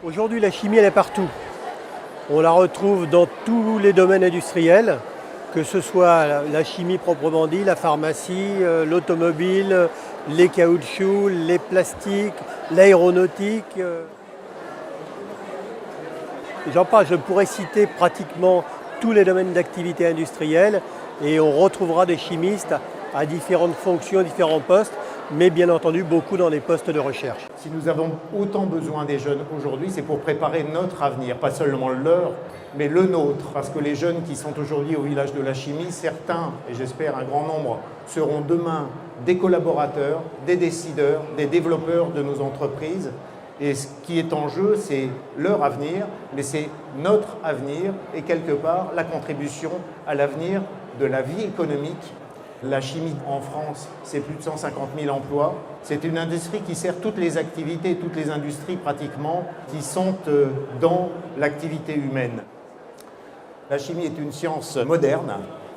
Aujourd'hui, la chimie, elle est partout. On la retrouve dans tous les domaines industriels, que ce soit la chimie proprement dit, la pharmacie, l'automobile, les caoutchoucs, les plastiques, l'aéronautique. J'en passe, je pourrais citer pratiquement tous les domaines d'activité industrielle et on retrouvera des chimistes à différentes fonctions, différents postes, mais bien entendu beaucoup dans les postes de recherche. Si nous avons autant besoin des jeunes aujourd'hui, c'est pour préparer notre avenir, pas seulement leur, mais le nôtre. Parce que les jeunes qui sont aujourd'hui au village de la chimie, certains, et j'espère un grand nombre, seront demain des collaborateurs, des décideurs, des développeurs de nos entreprises. Et ce qui est en jeu, c'est leur avenir, mais c'est notre avenir et quelque part la contribution à l'avenir de la vie économique. La chimie en France, c'est plus de 150 000 emplois. C'est une industrie qui sert toutes les activités, toutes les industries pratiquement, qui sont dans l'activité humaine. La chimie est une science moderne,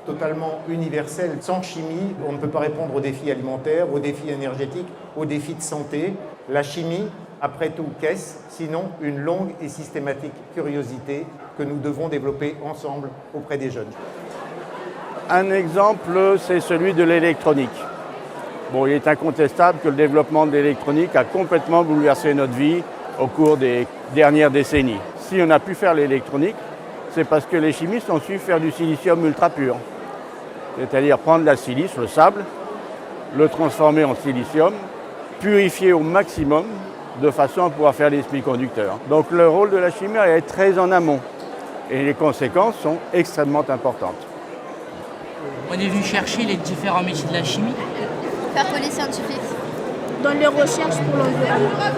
totalement universelle. Sans chimie, on ne peut pas répondre aux défis alimentaires, aux défis énergétiques, aux défis de santé. La chimie, après tout, qu'est-ce sinon une longue et systématique curiosité que nous devons développer ensemble auprès des jeunes. Un exemple, c'est celui de l'électronique. Bon, il est incontestable que le développement de l'électronique a complètement bouleversé notre vie au cours des dernières décennies. Si on a pu faire l'électronique, c'est parce que les chimistes ont su faire du silicium ultra pur. C'est-à-dire prendre la silice, le sable, le transformer en silicium, purifier au maximum de façon à pouvoir faire des semi-conducteurs. Donc le rôle de la chimie est très en amont et les conséquences sont extrêmement importantes. On est venu chercher les différents métiers de la chimie. Faire les scientifiques. Dans les recherches pour l'environnement.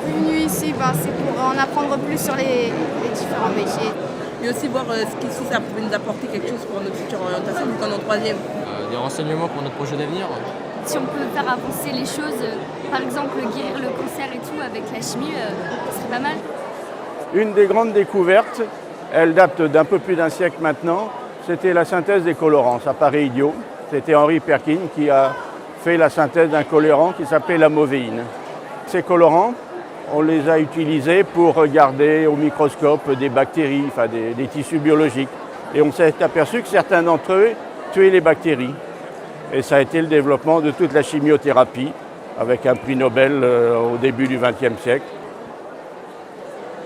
Venu ici, c'est pour en apprendre plus sur les différents métiers. Et aussi voir si ça peut nous apporter quelque chose pour notre future orientation, vu qu'on est en troisième. Des renseignements pour notre projet d'avenir. Si on peut faire avancer les choses, par exemple guérir le cancer et tout avec la chimie, ce serait pas mal. Une des grandes découvertes, elle date d'un peu plus d'un siècle maintenant, c'était la synthèse des colorants. Ça paraît idiot. C'était Henri Perkin qui a fait la synthèse d'un colorant qui s'appelait la movéine. Ces colorants, on les a utilisés pour regarder au microscope des bactéries, enfin des tissus biologiques. Et on s'est aperçu que certains d'entre eux tuaient les bactéries. Et ça a été le développement de toute la chimiothérapie, avec un prix Nobel au début du XXe siècle.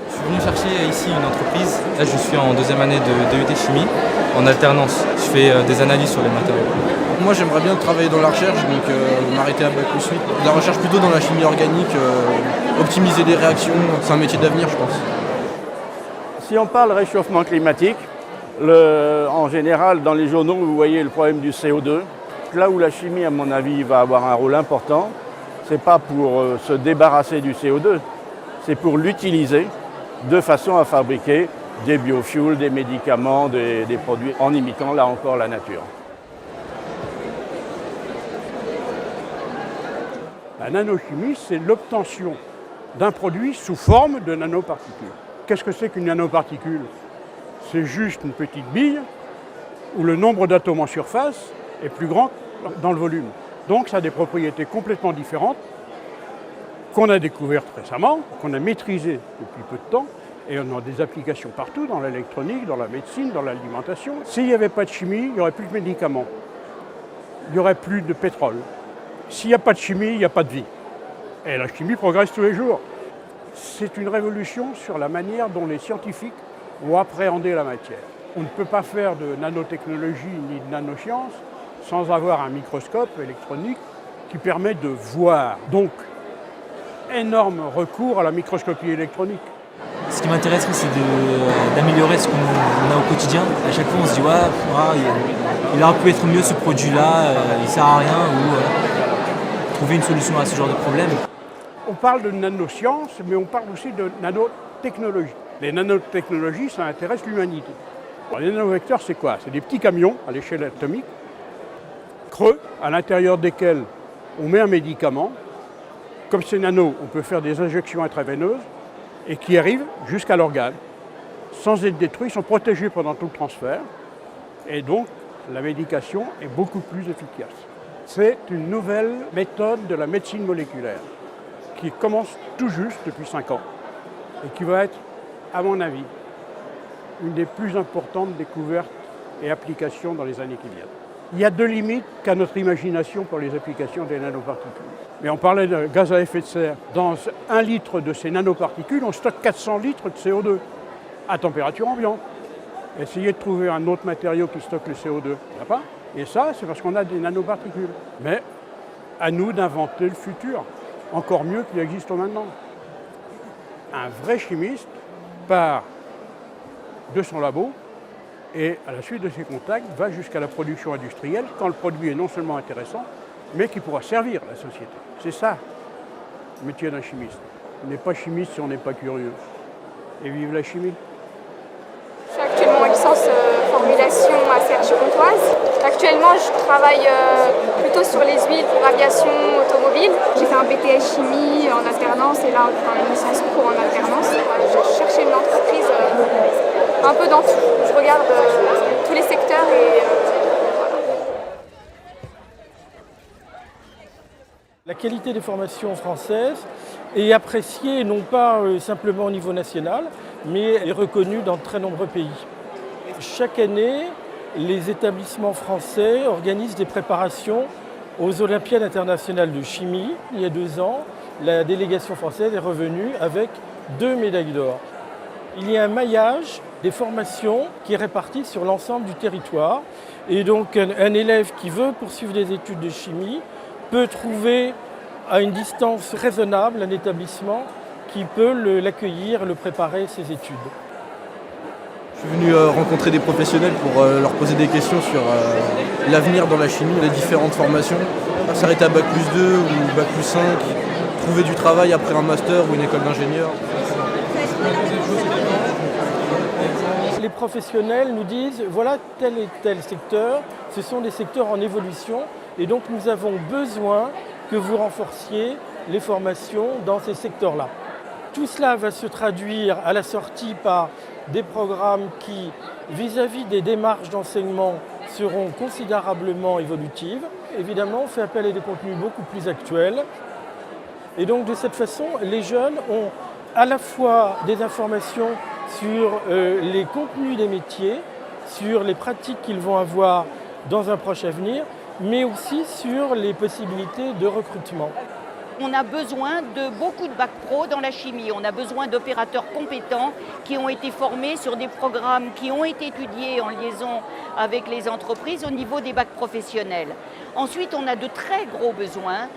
Je suis venu chercher ici une entreprise. Là, je suis en deuxième année de DUT Chimie, en alternance. Je fais des analyses sur les matériaux. Moi, j'aimerais bien travailler dans la recherche, donc m'arrêter à Bac+8. La recherche plutôt dans la chimie organique, optimiser les réactions, c'est un métier d'avenir, je pense. Si on parle réchauffement climatique, en général, dans les journaux, vous voyez le problème du CO2. Là où la chimie, à mon avis, va avoir un rôle important, ce n'est pas pour se débarrasser du CO2, c'est pour l'utiliser de façon à fabriquer des biofuels, des médicaments, des produits en imitant là encore la nature. La nanochimie, c'est l'obtention d'un produit sous forme de nanoparticules. Qu'est-ce que c'est qu'une nanoparticule? C'est juste une petite bille où le nombre d'atomes en surface est plus grand dans le volume. Donc ça a des propriétés complètement différentes qu'on a découvertes récemment, qu'on a maîtrisées depuis peu de temps, et on a des applications partout, dans l'électronique, dans la médecine, dans l'alimentation. S'il n'y avait pas de chimie, il n'y aurait plus de médicaments, il n'y aurait plus de pétrole. S'il n'y a pas de chimie, il n'y a pas de vie. Et la chimie progresse tous les jours. C'est une révolution sur la manière dont les scientifiques vont appréhender la matière. On ne peut pas faire de nanotechnologie ni de nanoscience sans avoir un microscope électronique qui permet de voir. Donc, énorme recours à la microscopie électronique. Ce qui m'intéresserait, c'est d'améliorer ce qu'on a au quotidien. À chaque fois, on se dit il aurait pu être mieux ce produit-là, il ne sert à rien, ou trouver une solution à ce genre de problème. On parle de nanosciences, mais on parle aussi de nanotechnologie. Les nanotechnologies, ça intéresse l'humanité. Les nanovecteurs, c'est quoi? C'est des petits camions à l'échelle atomique, creux, à l'intérieur desquels on met un médicament. Comme c'est nano, on peut faire des injections intraveineuses et qui arrivent jusqu'à l'organe. Sans être détruits, ils sont protégés pendant tout le transfert. Et donc, la médication est beaucoup plus efficace. C'est une nouvelle méthode de la médecine moléculaire qui commence tout juste depuis 5 ans. et qui va être, à mon avis, une des plus importantes découvertes et applications dans les années qui viennent. Il y a deux limites qu'a notre imagination pour les applications des nanoparticules. Mais on parlait de gaz à effet de serre. Dans 1 litre de ces nanoparticules, on stocke 400 litres de CO2 à température ambiante. Essayez de trouver un autre matériau qui stocke le CO2. Il n'y en a pas. Et ça, c'est parce qu'on a des nanoparticules. Mais à nous d'inventer le futur, encore mieux qu'il existe maintenant. Un vrai chimiste part de son labo et à la suite de ses contacts va jusqu'à la production industrielle quand le produit est non seulement intéressant, mais qui pourra servir la société. C'est ça, le métier d'un chimiste. On n'est pas chimiste si on n'est pas curieux. Et vive la chimie. Je suis actuellement en licence formulation à Cergy-Pontoise. Actuellement, je travaille plutôt sur les huiles pour aviation automobile. J'ai fait un BTS chimie en alternance et là, une licence pro en alternance. Je cherchais une entreprise un peu dans tout. Je regarde tous les secteurs et La qualité des formations françaises est appréciée non pas simplement au niveau national, mais est reconnue dans de très nombreux pays. Chaque année, les établissements français organisent des préparations aux Olympiades internationales de chimie. Il y a 2 ans, la délégation française est revenue avec 2 médailles d'or. Il y a un maillage des formations qui est réparti sur l'ensemble du territoire. Et donc un élève qui veut poursuivre des études de chimie peut trouver à une distance raisonnable un établissement qui peut l'accueillir et le préparer à ses études. Je suis venu rencontrer des professionnels pour leur poser des questions sur l'avenir dans la chimie, les différentes formations. S'arrêter à Bac+2 ou Bac+5, trouver du travail après un master ou une école d'ingénieur. Les professionnels nous disent voilà tel et tel secteur, ce sont des secteurs en évolution et donc nous avons besoin que vous renforciez les formations dans ces secteurs-là. Tout cela va se traduire à la sortie par des programmes qui, vis-à-vis des démarches d'enseignement, seront considérablement évolutives. Évidemment, on fait appel à des contenus beaucoup plus actuels. Et donc de cette façon, les jeunes ont à la fois des informations sur les contenus des métiers, sur les pratiques qu'ils vont avoir dans un proche avenir, mais aussi sur les possibilités de recrutement. On a besoin de beaucoup de bac pro dans la chimie. On a besoin d'opérateurs compétents qui ont été formés sur des programmes qui ont été étudiés en liaison avec les entreprises au niveau des bacs professionnels. Ensuite, on a de très gros besoins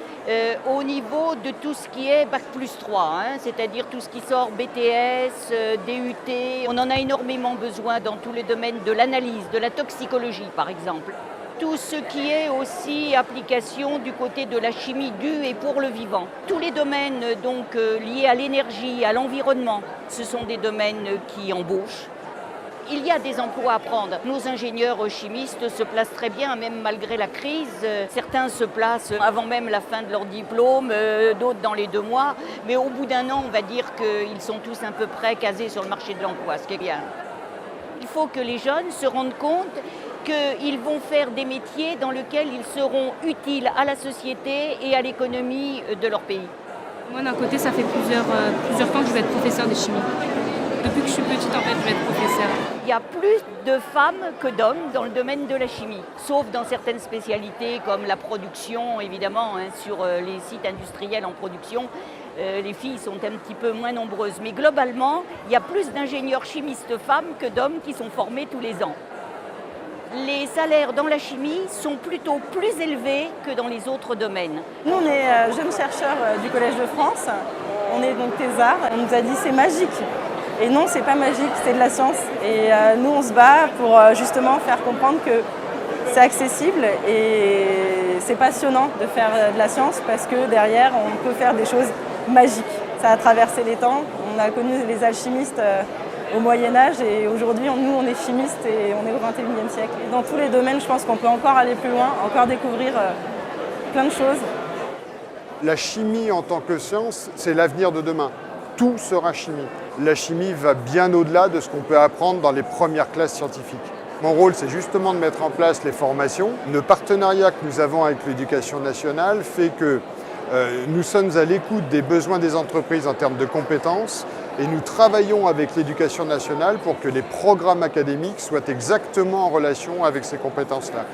au niveau de tout ce qui est bac+3, c'est-à-dire tout ce qui sort BTS, DUT. On en a énormément besoin dans tous les domaines de l'analyse, de la toxicologie par exemple. Tout ce qui est aussi application du côté de la chimie du et pour le vivant. Tous les domaines donc liés à l'énergie, à l'environnement, ce sont des domaines qui embauchent. Il y a des emplois à prendre. Nos ingénieurs chimistes se placent très bien, même malgré la crise. Certains se placent avant même la fin de leur diplôme, d'autres dans les 2 mois. Mais au bout d'1 an, on va dire qu'ils sont tous à peu près casés sur le marché de l'emploi, ce qui est bien. Il faut que les jeunes se rendent compte qu'ils vont faire des métiers dans lesquels ils seront utiles à la société et à l'économie de leur pays. Moi, d'un côté, ça fait plusieurs temps que je vais être professeur de chimie. Depuis que je suis petite, en fait, je vais être professeur. Il y a plus de femmes que d'hommes dans le domaine de la chimie, sauf dans certaines spécialités comme la production, évidemment, sur les sites industriels en production. Les filles sont un petit peu moins nombreuses. Mais globalement, il y a plus d'ingénieurs chimistes femmes que d'hommes qui sont formés tous les ans. Les salaires dans la chimie sont plutôt plus élevés que dans les autres domaines. Nous, on est jeunes chercheurs du Collège de France. On est donc thésards. On nous a dit c'est magique. Et non, c'est pas magique, c'est de la science. Et nous, on se bat pour justement faire comprendre que c'est accessible et c'est passionnant de faire de la science parce que derrière, on peut faire des choses magiques. Ça a traversé les temps. On a connu les alchimistes au Moyen-Âge et aujourd'hui, nous, on est chimistes et on est au XXIe siècle. Et dans tous les domaines, je pense qu'on peut encore aller plus loin, encore découvrir plein de choses. La chimie en tant que science, c'est l'avenir de demain. Tout sera chimie. La chimie va bien au-delà de ce qu'on peut apprendre dans les premières classes scientifiques. Mon rôle, c'est justement de mettre en place les formations. Le partenariat que nous avons avec l'Éducation nationale fait que nous sommes à l'écoute des besoins des entreprises en termes de compétences Et nous travaillons avec l'Éducation nationale pour que les programmes académiques soient exactement en relation avec ces compétences-là.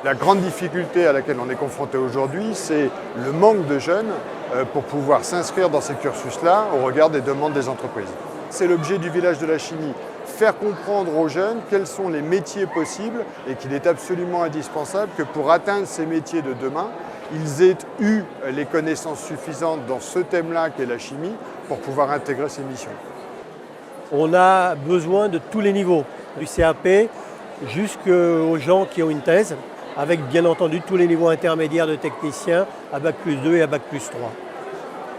La grande difficulté à laquelle on est confronté aujourd'hui, c'est le manque de jeunes pour pouvoir s'inscrire dans ces cursus-là au regard des demandes des entreprises. C'est l'objet du village de la chimie, faire comprendre aux jeunes quels sont les métiers possibles et qu'il est absolument indispensable que pour atteindre ces métiers de demain, ils aient eu les connaissances suffisantes dans ce thème-là qu'est la chimie pour pouvoir intégrer ces missions. On a besoin de tous les niveaux, du CAP jusqu'aux gens qui ont une thèse, avec bien entendu tous les niveaux intermédiaires de techniciens à Bac+2 et à Bac+3.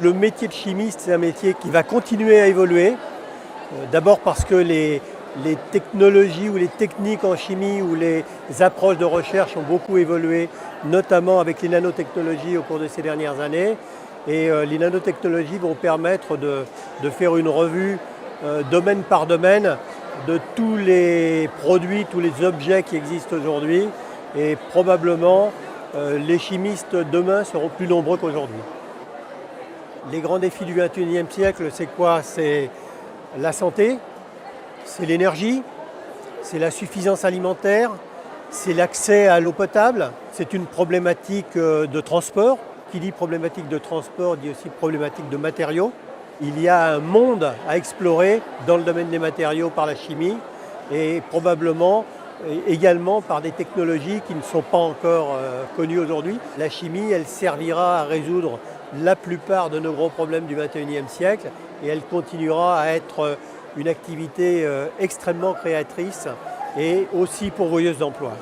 Le métier de chimiste, c'est un métier qui va continuer à évoluer. D'abord parce que les technologies ou les techniques en chimie ou les approches de recherche ont beaucoup évolué, notamment avec les nanotechnologies au cours de ces dernières années. Et les nanotechnologies vont permettre de faire une revue domaine par domaine de tous les produits, tous les objets qui existent aujourd'hui. Et probablement, les chimistes demain seront plus nombreux qu'aujourd'hui. Les grands défis du XXIe siècle, c'est quoi? C'est la santé, c'est l'énergie, c'est la suffisance alimentaire, c'est l'accès à l'eau potable, c'est une problématique de transport. Qui dit problématique de transport dit aussi problématique de matériaux. Il y a un monde à explorer dans le domaine des matériaux par la chimie et probablement également par des technologies qui ne sont pas encore connues aujourd'hui. La chimie, elle servira à résoudre la plupart de nos gros problèmes du XXIe siècle et elle continuera à être une activité extrêmement créatrice et aussi pourvoyeuse d'emplois.